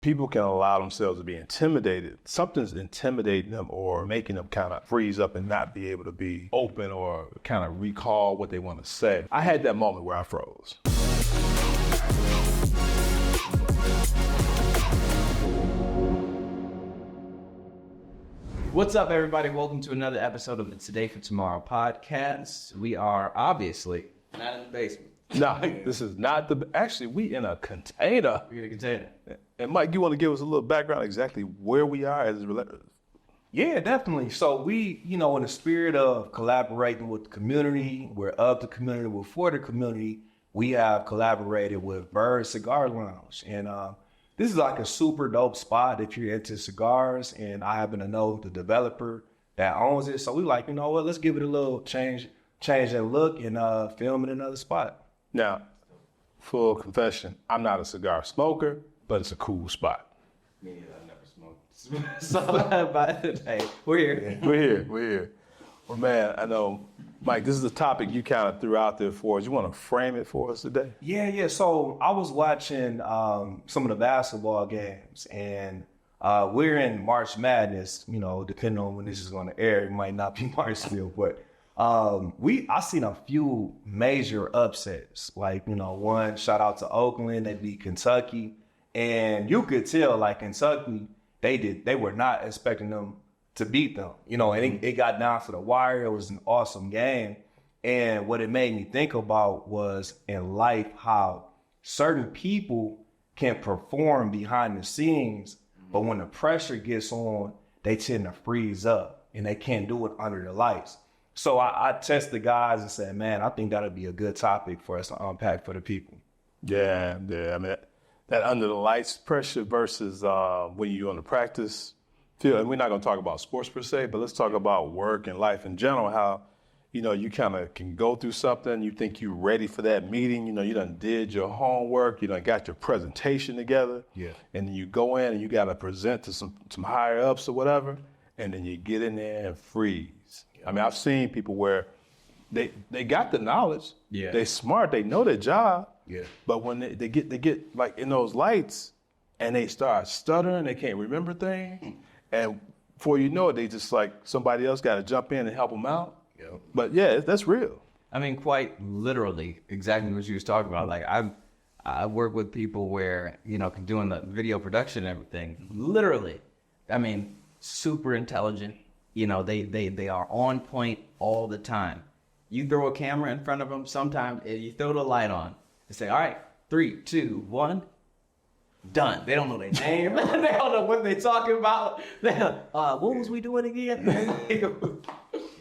people can allow themselves to be intimidated. Something's intimidating them or making them kind of freeze up and not be able to be open or kind of recall what they want to say. I had that moment where I froze. What's up, everybody? Welcome to another episode of the Today for Tomorrow podcast. We are obviously not in the basement. No, this is not actually, we in a container. We're in a container. And Mike, you want to give us a little background exactly where we are as related? Yeah, definitely. So we, in the spirit of collaborating with the community, we're of the community, we're for the community, we have collaborated with Bird Cigar Lounge. And this is like a super dope spot if you're into cigars, and I happen to know the developer that owns it. So we like, you know what, let's give it a little change that look and film in another spot. Now, full confession, I'm not a cigar smoker, but it's a cool spot. Me neither. I never smoked. So, but hey, we're here. We're here. Well, man, I know, Mike, this is a topic you kind of threw out there for us. You want to frame it for us today? Yeah. So I was watching some of the basketball games, and we're in March Madness. Depending on when this is going to air, it might not be March still, but I seen a few major upsets. Like, one shout out to Oakland, they beat Kentucky, and you could tell like Kentucky, they were not expecting them to beat them, and it got down to the wire. It was an awesome game. And what it made me think about was in life, how certain people can perform behind the scenes, but when the pressure gets on, they tend to freeze up and they can't do it under the lights. So I tested the guys and said, man, I think that'd be a good topic for us to unpack for the people. Yeah. I mean, that under the lights pressure versus when you're on the practice field. And we're not going to talk about sports per se, but let's talk about work and life in general, how, you kind of can go through something. You think you're ready for that meeting. You done did your homework. You done got your presentation together. Yeah. And then you go in and you got to present to some higher ups or whatever. And then you get in there and freeze. I mean, I've seen people where they got the knowledge, they smart, they know their job, but when they get like in those lights and they start stuttering, they can't remember things, and before you know it, they just like somebody else got to jump in and help them out. But yeah, that's real. I mean, quite literally, exactly what you was talking about. Like I work with people where doing the video production and everything. Literally, I mean, super intelligent. They are on point all the time. You throw a camera in front of them, sometimes you throw the light on and say, all right, 3, 2, 1, done. They don't know their name. They don't know what they're talking about. What was we doing again?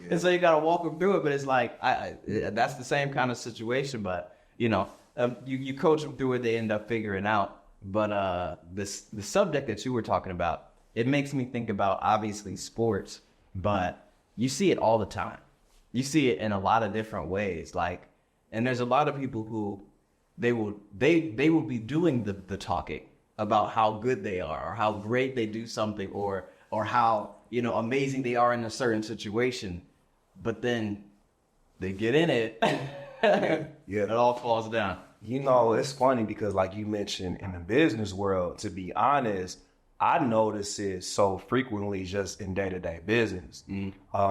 And so you got to walk them through it, but it's like, that's the same kind of situation, but you coach them through it, they end up figuring out. But the subject that you were talking about, it makes me think about obviously sports, but you see it all the time. You see it in a lot of different ways. And there's a lot of people who they will be doing the talking about how good they are or how great they do something or how, amazing they are in a certain situation. But then they get in it. It all falls down. It's funny because like you mentioned in the business world, to be honest, I notice it so frequently just in day-to-day business.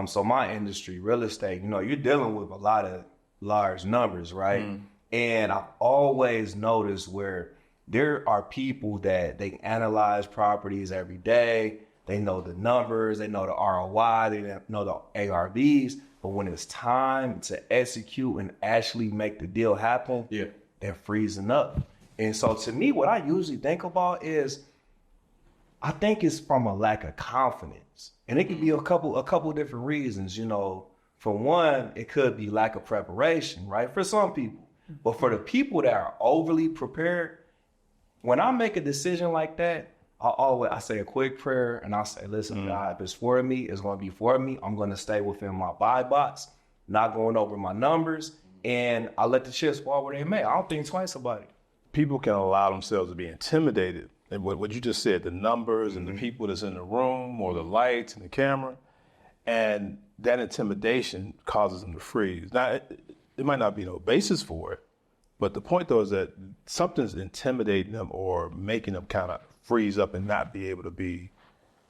So my industry, real estate, you're dealing with a lot of large numbers, right? And I've always noticed where there are people that they analyze properties every day. They know the numbers, they know the ROI, they know the ARVs. But when it's time to execute and actually make the deal happen, they're freezing up. And so to me, what I usually think about is, I think it's from a lack of confidence. And it could be a couple different reasons, For one, it could be lack of preparation, right? For some people. But for the people that are overly prepared, when I make a decision like that, I say a quick prayer and I say, listen, God, if it's for me, it's going to be for me. I'm going to stay within my buy box, not going over my numbers. And I let the chips fall where they may. I don't think twice about it. People can allow themselves to be intimidated. And what you just said, the numbers and the people that's in the room or the lights and the camera, and that intimidation causes them to freeze. Now, there might not be no basis for it, but the point though is that something's intimidating them or making them kind of freeze up and not be able to be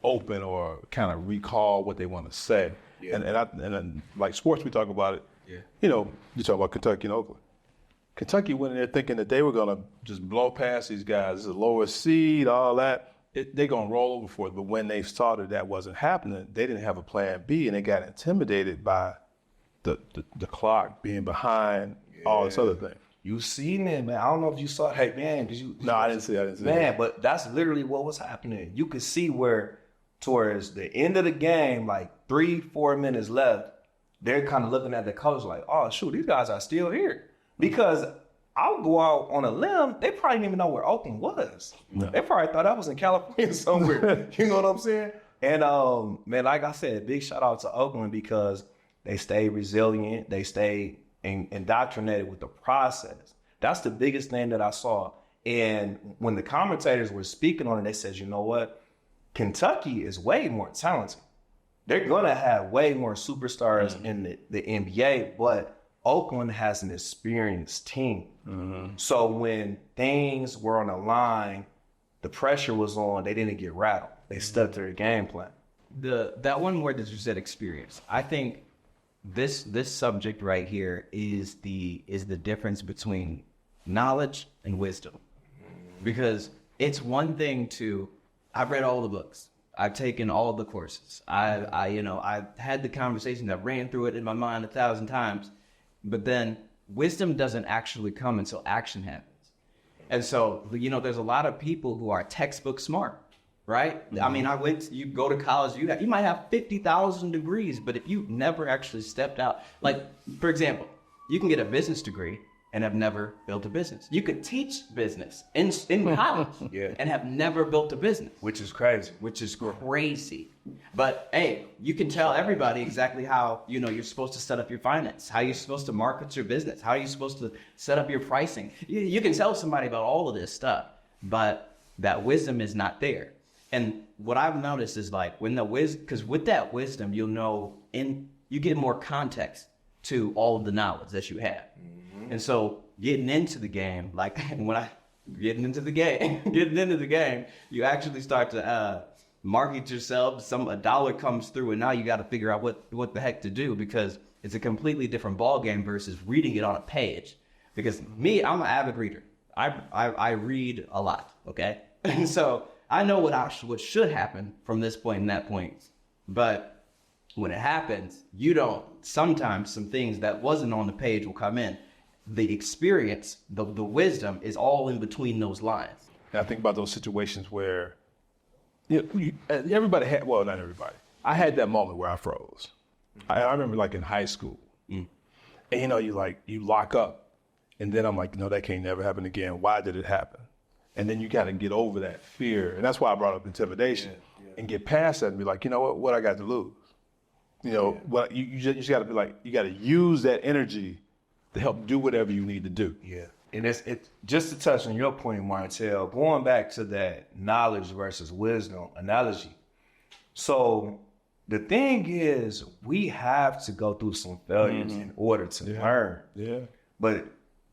open or kind of recall what they want to say. Yeah. And then, like sports, we talk about it. Yeah. You know, you talk about Kentucky and Oakland. Kentucky went in there thinking that they were going to just blow past these guys. It's the lowest seed, all that. They're going to roll over for it. But when they started that wasn't happening, they didn't have a plan B, and they got intimidated by the clock being behind, all this other thing. You seen it, man. I don't know if you saw it. Hey, man, did you? No, I didn't see it. Man, but that's literally what was happening. You could see where towards the end of the game, like 3-4 minutes left, they're kind of looking at the coach like, oh, shoot, these guys are still here. Because I'll go out on a limb, they probably didn't even know where Oakland was. No. They probably thought I was in California somewhere. You know what I'm saying? And, man, like I said, big shout out to Oakland because they stayed resilient. They stayed indoctrinated with the process. That's the biggest thing that I saw. And when the commentators were speaking on it, they said, you know what? Kentucky is way more talented. They're going to have way more superstars in the NBA, but Oakland has an experienced team. Mm-hmm. So when things were on the line, the pressure was on, they didn't get rattled. They stuck to their game plan. That one word that you said, experience. I think this subject right here is the difference between knowledge and wisdom. Because it's one thing I've read all the books. I've taken all the courses. I've had the conversation. I've ran through it in my mind 1,000 times. But then wisdom doesn't actually come until action happens. And so, there's a lot of people who are textbook smart, right? Mm-hmm. I mean, you go to college, you might have 50,000 degrees, but if you never actually stepped out, like, for example, you can get a business degree and have never built a business. You could teach business in college and have never built a business. Which is crazy. But hey, you can tell everybody exactly how, you're supposed to set up your finance, how you're supposed to market your business, how you're supposed to set up your pricing. You can tell somebody about all of this stuff, but that wisdom is not there. And what I've noticed is like because with that wisdom, you get more context to all of the knowledge that you have. And so getting into the game, getting into the game, you actually start to market yourself. A dollar comes through, and now you got to figure out what the heck to do, because it's a completely different ball game versus reading it on a page. Because I'm an avid reader. I read a lot. Okay, and so I know what should happen from this point and that point, but when it happens, sometimes some things that wasn't on the page will come in. The experience, the wisdom is all in between those lines. And I think about those situations where everybody had, well, not everybody. I had that moment where I froze. I remember like in high school. And you lock up. And then I'm like, no, that can't never happen again. Why did it happen? And then you got to get over that fear. And that's why I brought up intimidation and get past that and be like, you know what I got to lose? What you just got to be like, you got to use that energy to help do whatever you need to do. Yeah. And it's just to touch on your point, Martell, going back to that knowledge versus wisdom analogy. So the thing is, we have to go through some failures in order to learn. Yeah. But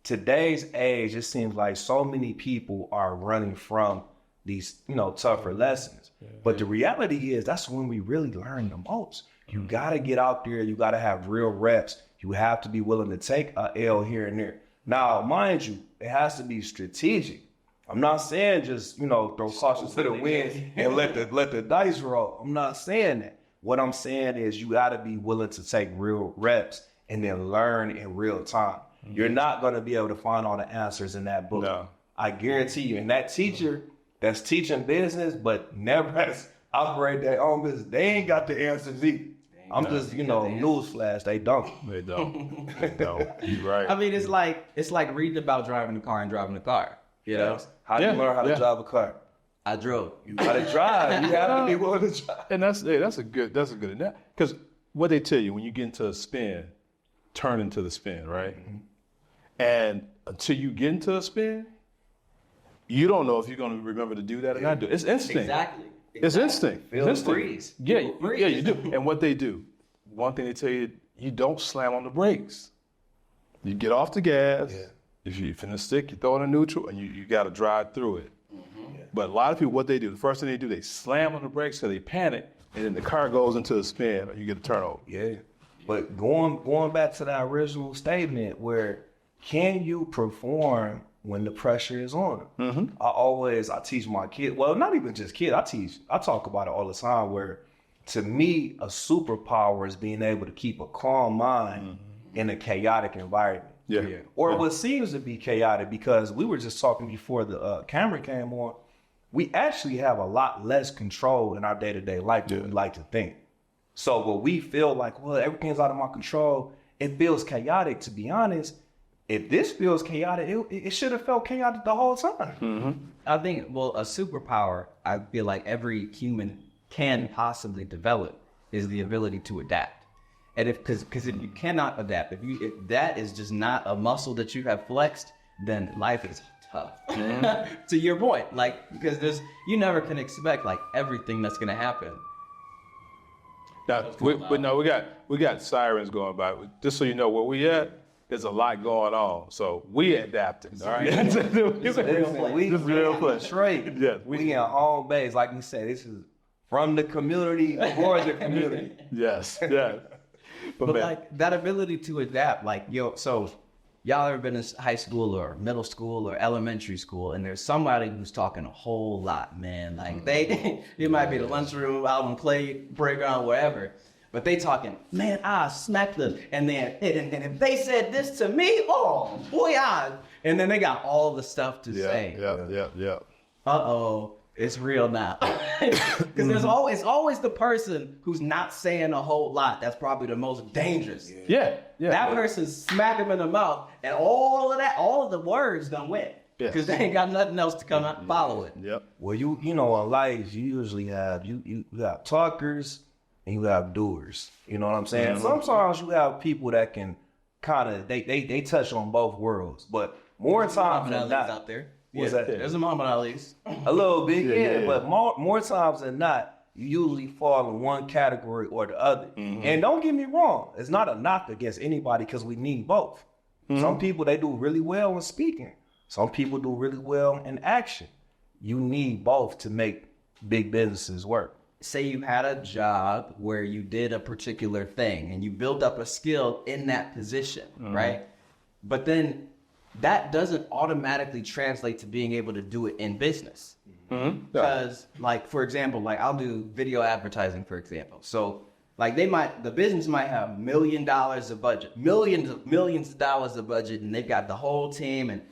today's age, it seems like so many people are running from these, tougher lessons. Yeah. But the reality is that's when we really learn the most. You got to get out there. You got to have real reps. You have to be willing to take a L here and there. Now, mind you, it has to be strategic. I'm not saying just, throw caution to the wind and let the dice roll. I'm not saying that. What I'm saying is you got to be willing to take real reps and then learn in real time. Mm-hmm. You're not going to be able to find all the answers in that book. No. I guarantee you. And that teacher that's teaching business but never has operated their own business, they ain't got the answers either. I'm just, newsflash, they don't. They don't. You're right. I mean, it's like reading about driving a car and driving a car, How do you learn how to drive a car? I drove. You got to drive. You have to be willing to drive. And that's a good because what they tell you when you get into a spin, turn into the spin, right? Mm-hmm. And until you get into a spin, you don't know if you're going to remember to do that or not do it. It's instinct. Exactly. It's instinct. Feel the breeze. Yeah, you do. And what they do, one thing they tell you, you don't slam on the brakes. You get off the gas. Yeah. If you're finna stick, you throw it in neutral, and you got to drive through it. Mm-hmm. But a lot of people, what they do, the first thing they do, they slam on the brakes so they panic, and then the car goes into a spin, or you get a turnover. Yeah. But going back to that original statement where can you perform when the pressure is on? I teach my kids, well, not even just kids, I talk about it all the time where to me, a superpower is being able to keep a calm mind in a chaotic environment. Or what seems to be chaotic, because we were just talking before the camera came on, we actually have a lot less control in our day-to-day life than we like to think. So what we feel like, well, everything's out of my control, it feels chaotic. To be honest, if this feels chaotic, it should have felt chaotic the whole time. I think, well, a superpower I feel like every human can possibly develop is the ability to adapt. And because if you cannot adapt, if that is just not a muscle that you have flexed, then life is tough. To your point, like, because you never can expect like everything that's gonna happen. Now, we got sirens going by. Just so you know where we at, there's a lot going on. So we adapting, all right? This is real place. Straight. Yes, we in home base. Like you said, this is from the community for the community. Yes. But like that ability to adapt, like, so y'all ever been in high school or middle school or elementary school, and there's somebody who's talking a whole lot, man. Like it might be the lunchroom, out on playground, wherever. But they talking, man, I smacked them. And then, and if they said this to me, oh, boy, and then they got all the stuff to say. Yeah. Uh-oh, it's real now. Because there's always the person who's not saying a whole lot. That's probably the most dangerous. Yeah. That person smack him in the mouth, and all of the words done went. Because they ain't got nothing else to come out and follow it. Yep. Well, in life, you usually have, you have talkers and you have doers. You know what I'm saying? Sometimes you have people that can kind of, they touch on both worlds. But more times than not, out there. What's that? There's a Muhammad Ali's. A little bit, but more times than not, you usually fall in one category or the other. And don't get me wrong, it's not a knock against anybody because we need both. Some people, they do really well in speaking. Some people do really well in action. You need both to make big businesses work. Say you had a job where you did a particular thing and you built up a skill in that position, right? But then that doesn't automatically translate to being able to do it in business. Because, like, for example, like I'll do video advertising, for example. So, like the business might have $1 million of budget, millions of dollars of budget, and they've got the whole team, and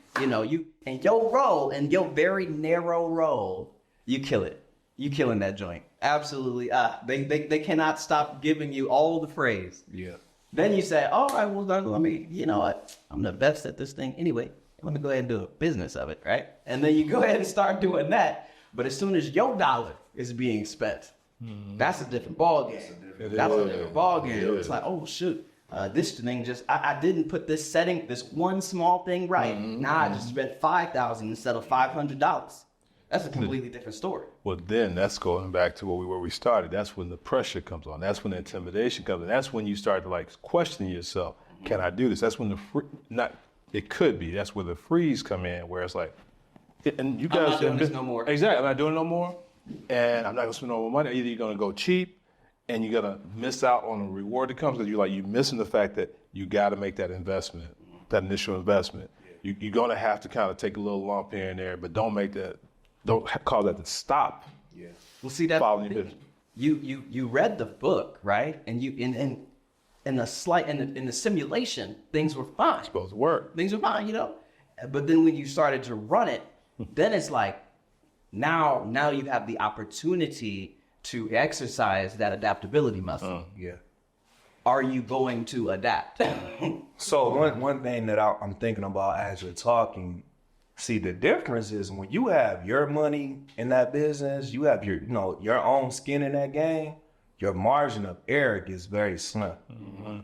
your role, in your very narrow role, you kill it. You killing that joint. Absolutely. They cannot stop giving you all the praise. Yeah. Then you say, all right, well, I mean, you know what? I'm the best at this thing anyway. Let me go ahead and do a business of it, right? And then you go ahead and start doing that. But as soon as your dollar is being spent, that's a different ballgame. That's a different ballgame. It's like, oh, shoot. This thing I didn't put this one small thing right. Now I just spent $5,000 instead of $500. That's a completely different story. Well, then that's going back to where we started. That's when the pressure comes on. That's when the intimidation comes in. That's when you start to like question yourself. Can I do this? That's when it could be. That's where the freeze come in, where it's like, and you guys I'm not doing this no more. Exactly. I'm not doing it no more, and I'm not gonna spend no more money. Either you're gonna go cheap, and you're gonna miss out on the reward that comes because you're missing the fact that you got to make that investment, that initial investment. You're gonna have to kind of take a little lump here and there, but don't cause that to stop. Yeah. Well, see that you read the book, right? And you in the simulation, things were fine. It's supposed to work. Things were fine, But then when you started to run it, then it's like now you have the opportunity to exercise that adaptability muscle. Are you going to adapt? So one thing that I'm thinking about as you're talking. See, the difference is when you have your money in that business, you have your own skin in that game, your margin of error gets very slim.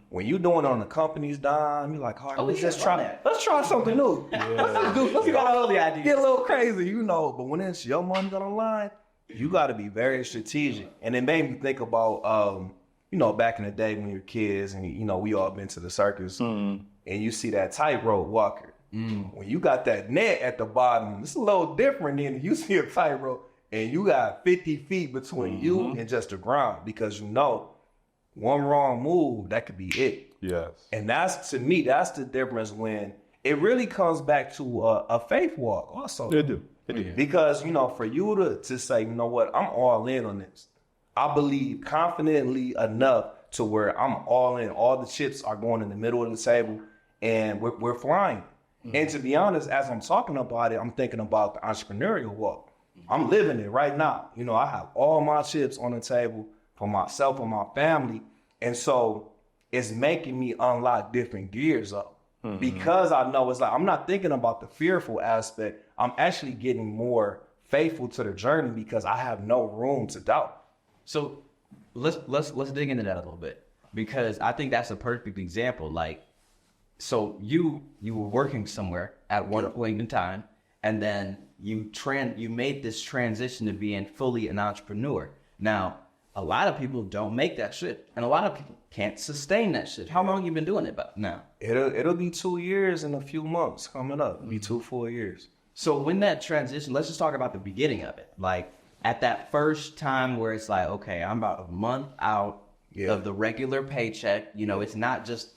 When you're doing it on the company's dime, you're like, all right, let's try something new. Let's get all the ideas. Get a little crazy, But when it's your money on the line, you got to be very strategic. And it made me think about, back in the day when you're kids and, we all been to the circus and you see that tightrope walker. When you got that net at the bottom, it's a little different than you see a tightrope and you got 50 feet between you and just the ground, because you know one wrong move, that could be it. Yes. And that's, to me, that's the difference when it really comes back to a faith walk also. It do. It do. Because, you know, for you to say, you know what, I'm all in on this. I believe confidently enough to where I'm all in. All the chips are going in the middle of the table and we're flying. And to be honest, as I'm talking about it, I'm thinking about the entrepreneurial walk. I'm living it right now. You know, I have all my chips on the table for myself and my family. And so it's making me unlock different gears up. Because I know it's like, I'm not thinking about the fearful aspect. I'm actually getting more faithful to the journey because I have no room to doubt. So let's dig into that a little bit, because I think that's a perfect example. Like, so you were working somewhere at one point in time, and then you made this transition to being fully an entrepreneur. Now, a lot of people don't make that shit, and a lot of people can't sustain that shit. How long you been doing it now? It'll be 2 years in a few months coming up. It'll be 2 full years. So when that transition, let's just talk about the beginning of it. Like at that first time where it's like, okay, I'm about a month out of the regular paycheck. You know, it's not just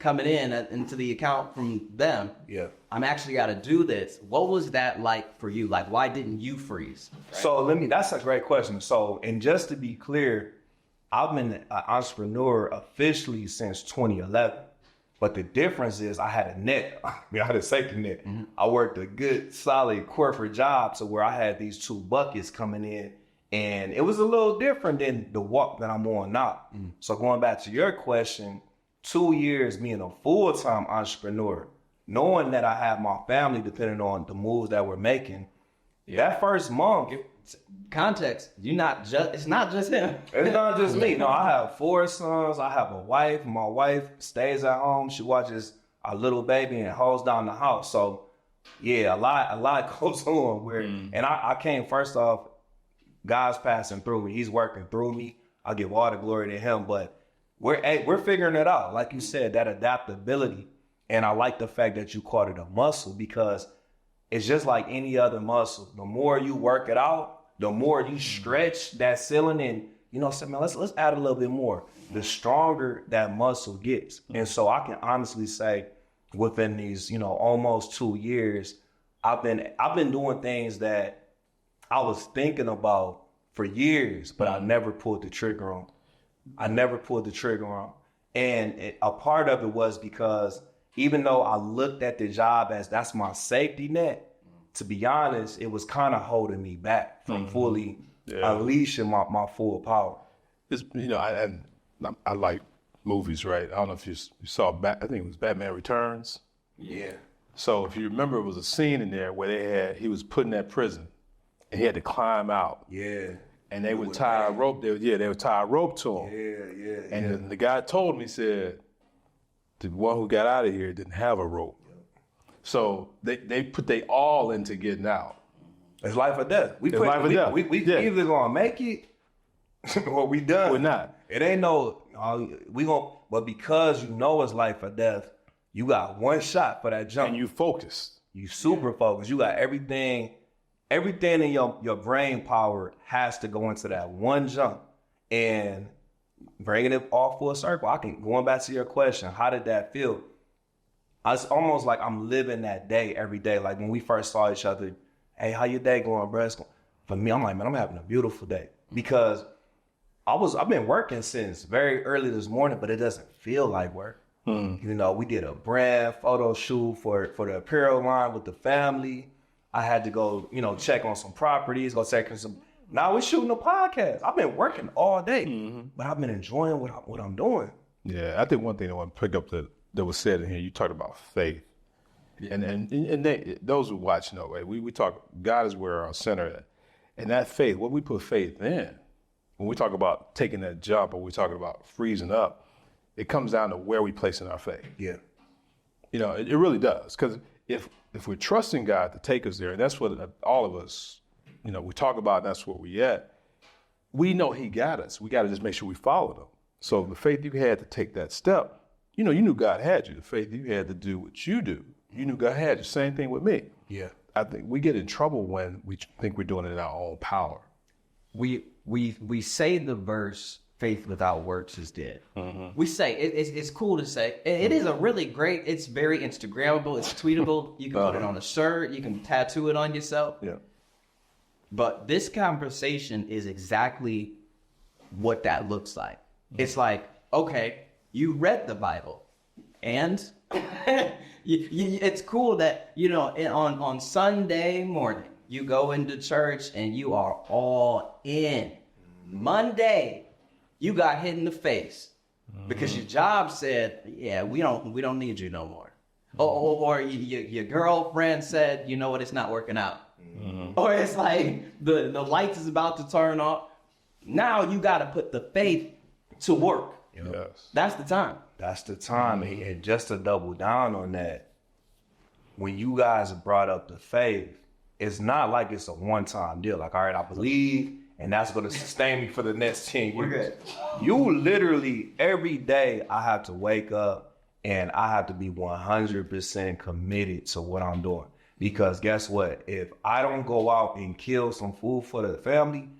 coming into the account from them. Yeah. I'm actually got to do this. What was that like for you? Like, why didn't you freeze? Right? So that's a great question. So, and just to be clear, I've been an entrepreneur officially since 2011. But the difference is I had a net. I had a safety net. I worked a good, solid corporate job to where I had these 2 buckets coming in. And it was a little different than the walk that I'm on now. So going back to your question, 2 years being a full-time entrepreneur, knowing that I have my family depending on the moves that we're making, that first month, context, it's not just him. It's not just me. No, I have 4 sons. I have a wife. My wife stays at home. She watches our little baby and holds down the house. So yeah, a lot goes on where, and I came first off, God's passing through me. He's working through me. I give all the glory to him, but we're figuring it out. Like you said, that adaptability. And I like the fact that you called it a muscle, because it's just like any other muscle. The more you work it out, the more you stretch that ceiling and, you know, say, man, let's add a little bit more. The stronger that muscle gets. And so I can honestly say within these, you know, almost 2 years, I've been doing things that I was thinking about for years, but I never pulled the trigger on. And a part of it was because even though I looked at the job as that's my safety net, to be honest, it was kind of holding me back from fully unleashing my full power. It's, you know, I like movies, right? I don't know if you saw, I think it was Batman Returns. Yeah. So if you remember, it was a scene in there where he was put in that prison and he had to climb out. Yeah. And they would tie a rope. They would tie a rope to him. Yeah. And then the guy told me, he said, the one who got out of here didn't have a rope. So they put they all into getting out. It's life or death. We either gonna make it or we done. We're not. It ain't no but because you know it's life or death, you got one shot for that jump. And you focused. You super focused. You got everything in your brain power has to go into that one jump. And bringing it all full circle, going back to your question, how did that feel? It's almost like I'm living that day every day. Like when we first saw each other, hey, how your day going, bro? For me, I'm like, man, I'm having a beautiful day. Because I've been working since very early this morning, but it doesn't feel like work. You know, we did a brand photo shoot for the apparel line with the family. I had to go, you know, check on some properties, go check on some. Now we're shooting a podcast. I've been working all day, but I've been enjoying what I'm doing. Yeah, I think one thing I want to pick up that was said in here, you talked about faith. Yeah. And those who watch know, right? We talk, God is where our center is. And that faith, what we put faith in, when we talk about taking that jump or we're talking about freezing up, it comes down to where we place in our faith. Yeah. You know, it really does. Because if we're trusting God to take us there, and that's what all of us, you know, we talk about, and that's where we at, we know he got us. We got to just make sure we follow him. So the faith you had to take that step, you know, you knew God had you. The faith you had to do what you do, You go ahead. The same thing with me. Yeah. I think we get in trouble when we think we're doing it in our own power. We say the verse, faith without works is dead. We say, it's cool to say. It is a really great, it's very Instagrammable, it's tweetable. You can put it on a shirt, you can tattoo it on yourself. Yeah. But this conversation is exactly what that looks like. It's like, okay, you read the Bible, and it's cool that, on Sunday morning, you go into church and you are all in. Monday, you got hit in the face because your job said, yeah, we don't need you no more. Or your girlfriend said, you know what, it's not working out. Or it's like the lights is about to turn off. Now you got to put the faith to work. Yes. That's the time. That's the time. And just to double down on that, when you guys brought up the faith, it's not like it's a one-time deal. Like, all right, I believe, and that's going to sustain me for the next 10 years. We're good. You literally, every day, I have to wake up and I have to be 100% committed to what I'm doing. Because guess what? If I don't go out and kill some food for the family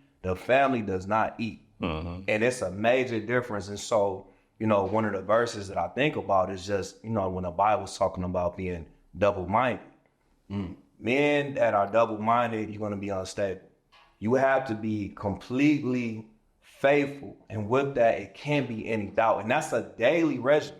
does not eat. And it's a major difference. And so, one of the verses that I think about is just, when the Bible's talking about being double-minded. Men that are double-minded, you're going to be unstable. You have to be completely faithful. And with that, it can't be any doubt. And that's a daily regimen.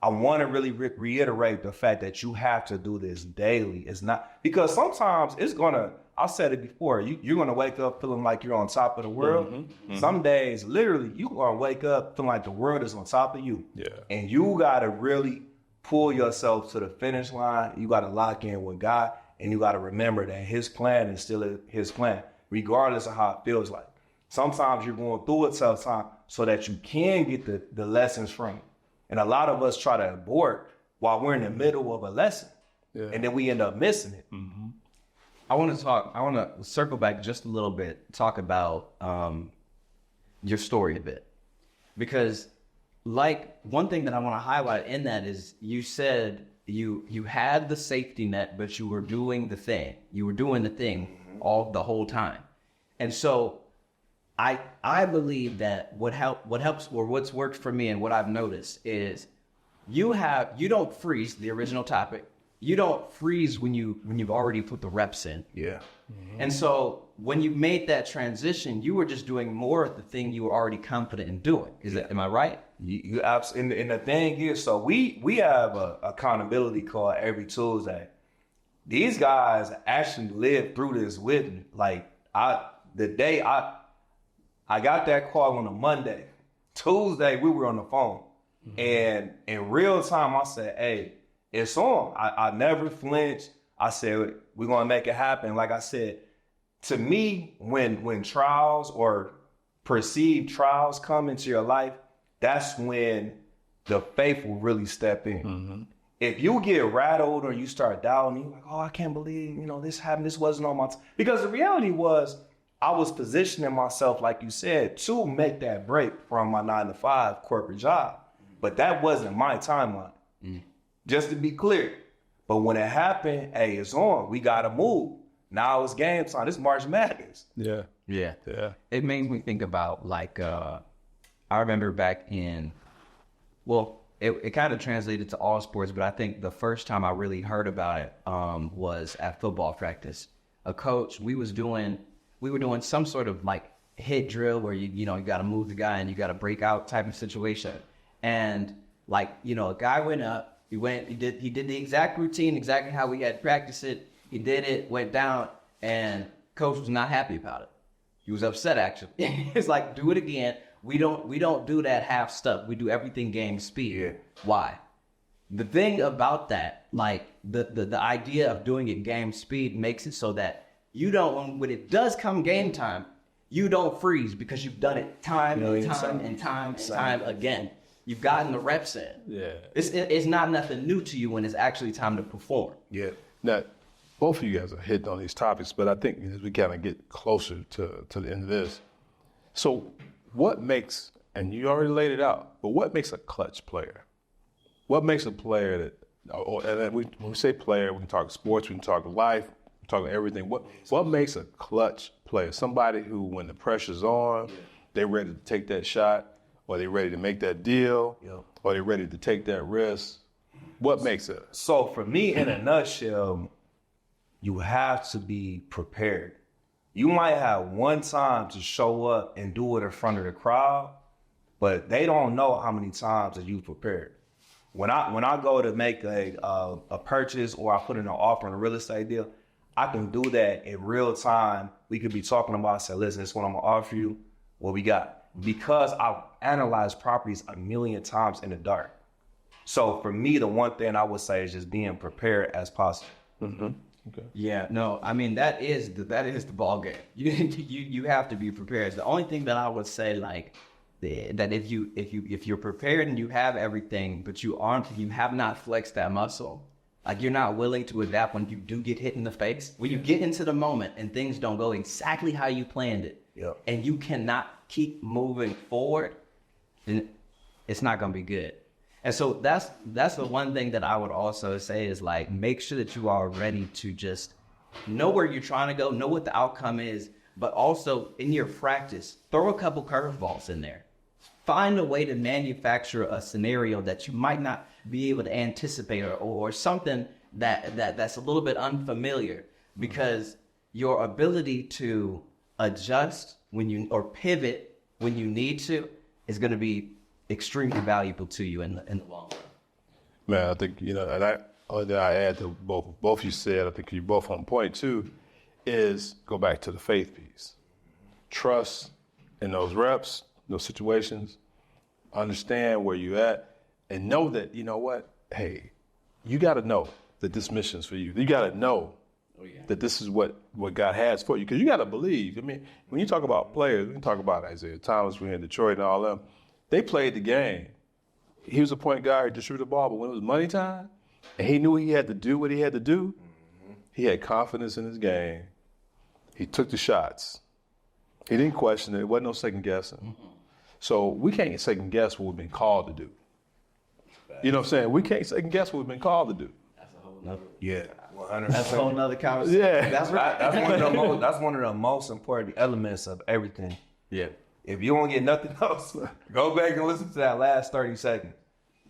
I want to really reiterate the fact that you have to do this daily. It's not, because sometimes it's going to, I said it before, you're going to wake up feeling like you're on top of the world. Some days, literally, you're going to wake up feeling like the world is on top of you. Yeah. And you got to really pull yourself to the finish line. You got to lock in with God, and you got to remember that his plan is still his plan, regardless of how it feels like. Sometimes you're going through a tough time so that you can get the lessons from it. And a lot of us try to abort while we're in the middle of a lesson. Yeah. And then we end up missing it. I want to circle back just a little bit, talk about your story a bit. Because like one thing that I want to highlight in that is you said you had the safety net, but you were doing the thing. You were doing the thing the whole time. And so I believe that what helps or what's worked for me and what I've noticed is you don't freeze the original topic. You don't freeze when you've already put the reps in. Yeah. And so when you made that transition, you were just doing more of the thing you were already confident in doing. Am I right? You absolutely. And the thing is, so we have a accountability call every Tuesday. These guys actually lived through this with me. Like the day I got that call on a Monday. Tuesday, we were on the phone. And in real time, I said, hey, it's on. I never flinched. I said, we're going to make it happen. Like I said, to me, when trials or perceived trials come into your life, that's when the faith will really step in. If you get rattled or you start doubting, you're like, oh, I can't believe, this happened. This wasn't on my time. Because the reality was, I was positioning myself, like you said, to make that break from my 9-to-5 corporate job. But that wasn't my timeline. Just to be clear. But when it happened, hey, it's on. We got to move. Now it's game time. It's March Madness. Yeah. Yeah. Yeah. It makes me think about I remember back in, it kind of translated to all sports, but I think the first time I really heard about it was at football practice. A coach, we were doing some sort of like hit drill where you got to move the guy and you got to break out type of situation. And a guy went up, he did the exact routine, exactly how we had practiced it. He did it, went down, and coach was not happy about it. He was upset actually. It's like, do it again. We don't do that half stuff. We do everything game speed. Yeah. Why? The thing about that, like the idea of doing it game speed makes it so that you don't, when it does come game time, you don't freeze because you've done it time and time again. You've gotten the reps in. Yeah. It's not nothing new to you when it's actually time to perform. Yeah. Now, both of you guys are hitting on these topics, but I think as we kind of get closer to the end of this, so what makes, and you already laid it out, but what makes a clutch player? What makes a player that And then when we say player, we can talk sports, we can talk life, we can talk everything. What makes a clutch player? Somebody who, when the pressure's on, they're ready to take that shot, or they're ready to make that deal, or they're ready to take that risk. What makes it? So for me, in a nutshell, you have to be prepared. You might have one time to show up and do it in front of the crowd, but they don't know how many times that you prepared. When I go to make a purchase or I put in an offer on a real estate deal, I can do that in real time. We could be talking about, say, listen, this is what I'm gonna offer you, what we got. Because I've analyzed properties a million times in the dark. So for me, the one thing I would say is just being prepared as possible. Mm-hmm. Okay. Yeah, no, I mean that is the ball game. You have to be prepared. The only thing that I would say, like, that if you're prepared and you have everything, but you have not flexed that muscle, like you're not willing to adapt when you do get hit in the face, when you get into the moment and things don't go exactly how you planned it, and you cannot keep moving forward, then it's not gonna be good. And so that's the one thing that I would also say is, like, make sure that you are ready to just know where you're trying to go, know what the outcome is, but also in your practice, throw a couple curveballs in there. Find a way to manufacture a scenario that you might not be able to anticipate, or something that's a little bit unfamiliar, because your ability to adjust or pivot when you need to is going to be extremely valuable to you in the long run. Man, I think, and only thing I add to both you said, I think you're both on point too, is go back to the faith piece. Trust in those reps, those situations, understand where you're at, and know that, you know what, hey, you got to know that this mission's for you. You got to know that this is what God has for you, because you got to believe. I mean, when you talk about players, we can talk about Isaiah Thomas, we're in Detroit and all them. They played the game. He was a point guard, he distributed the ball, but when it was money time, and he knew he had to do what he had to do, he had confidence in his game. He took the shots. He didn't question it. It wasn't no second guessing. So we can't second guess what we've been called to do. You know what I'm saying? We can't second guess what we've been called to do. That's a whole nother. Yeah, 100%. That's a whole nother conversation. Yeah, that's right. That's one of the most important elements of everything. Yeah. If you don't get nothing else, go back and listen to that last 30 seconds.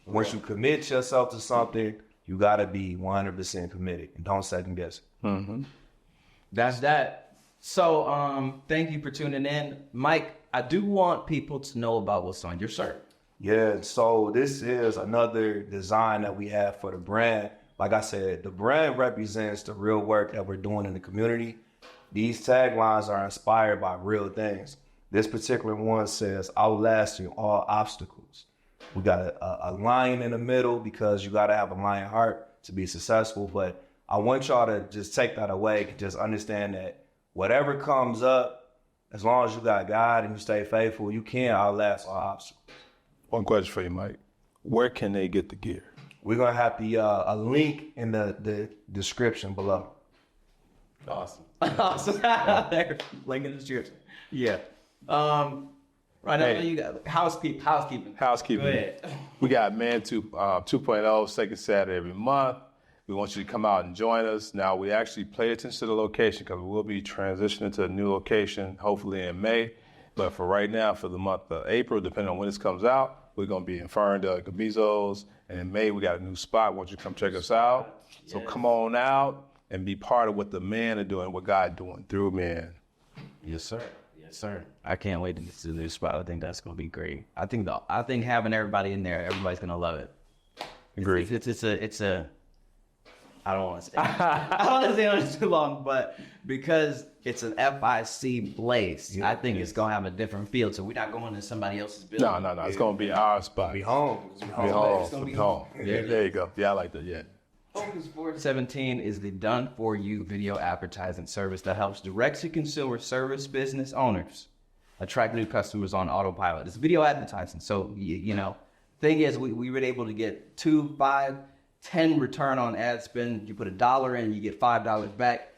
Once you commit yourself to something, you got to be 100% committed and don't second guess it. Mm-hmm. That's that. So thank you for tuning in. Mike, I do want people to know about what's on your shirt. Yeah, so this is another design that we have for the brand. Like I said, the brand represents the real work that we're doing in the community. These taglines are inspired by real things. This particular one says, outlasting all obstacles. We got a lion in the middle, because you got to have a lion heart to be successful. But I want y'all to just take that away and just understand that whatever comes up, as long as you got God and you stay faithful, you can outlast all obstacles. One question for you, Mike. Where can they get the gear? We're going to have a link in the description below. Awesome. Awesome. There, link in the description. Yeah. Right now, you got housekeeping. Housekeeping. Go ahead. We got Man 2.0, second Saturday every month. We want you to come out and join us. Now, we actually pay attention to the location, because we will be transitioning to a new location, hopefully in May. But for right now, for the month of April, depending on when this comes out, we're going to be in Ferndale, Gabizos. And in May, we got a new spot. Why don't you come check us out? Yes. So come on out and be part of what the men are doing, what God doing through men. Yes, sir. Yes, sir. I can't wait to get to the new spot. I think that's going to be great. I think having everybody in there, everybody's going to love it. Agreed. It's a I don't want to say I don't want to stay on it too long, but because it's an FIC place, I think it's gonna have a different feel. So we're not going to somebody else's building. No. It's gonna be our spot. Be home. It's gonna be home. Yeah, there you go. Yeah, I like that. Yeah. Focus 417 is the done-for-you video advertising service that helps direct-to-consumer service business owners attract new customers on autopilot. It's video advertising. So, thing is, we were able to get 2, 5, 10 return on ad spend. You put $1 in, you get $5 back.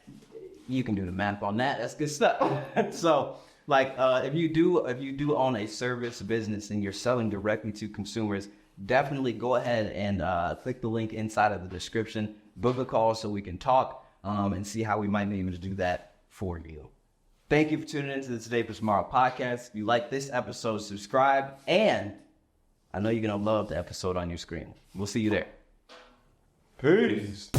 You can do the math on that. That's good stuff. So, if you do own a service business and you're selling directly to consumers, definitely go ahead and click the link inside of the description. Book a call so we can talk and see how we might be able to do that for you. Thank you for tuning into the Today for Tomorrow podcast. If you like this episode, subscribe. And I know you're going to love the episode on your screen. We'll see you there. Peace.